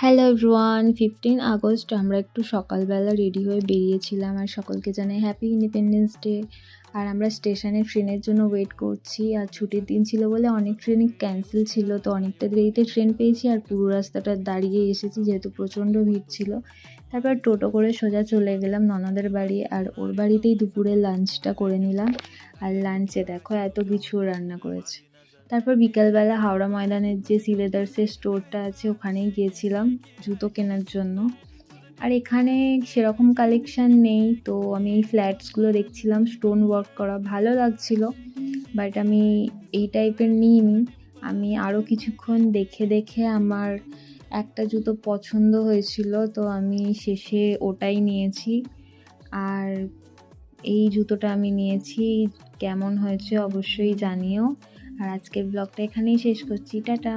Hello everyone, 15 August আমরা একটু সকালবেলা রেডি হয়ে বেরিয়েছিলাম আর সকলকে জানাই হ্যাপি ইন্ডিপেন্ডেন্স ডে। আর আমরা স্টেশনে ট্রেনের জন্য ওয়েট করছি। আর ছুটির দিন ছিল বলে অনেক ট্রেনই ক্যান্সেল ছিল, তো অনেকটা দেরিতে ট্রেন পেয়েছি আর পুরো রাস্তাটা দাঁড়িয়ে এসেছি যেহেতু প্রচণ্ড ভিড় ছিল। তারপর টোটো করে সোজা চলে গেলাম ননদের বাড়ি, আর ওর বাড়িতেই দুপুরে লাঞ্চটা করে নিলাম। আর লাঞ্চে দেখো এত কিছু রান্না করেছে। তারপর বিকালবেলা হাওড়া ময়দানের যে সি লেদার্সের স্টোরটা আছে ওখানেই গিয়েছিলাম জুতো কেনার জন্য। আর এখানে সেরকম কালেকশান নেই, তো আমি এই ফ্ল্যাটসগুলো দেখছিলাম, স্টোন ওয়ার্ক করা ভালো লাগছিল, বাট আমি এই টাইপের নিইনি। আমি আরও কিছুক্ষণ দেখে দেখে আমার একটা জুতো পছন্দ হয়েছিল, তো আমি শেষে ওটাই নিয়েছি। আর এই জুতোটা আমি নিয়েছি, কেমন হয়েছে অবশ্যই জানিও। আর আজকের ব্লগটা এখানেই শেষ করছি, টাটা।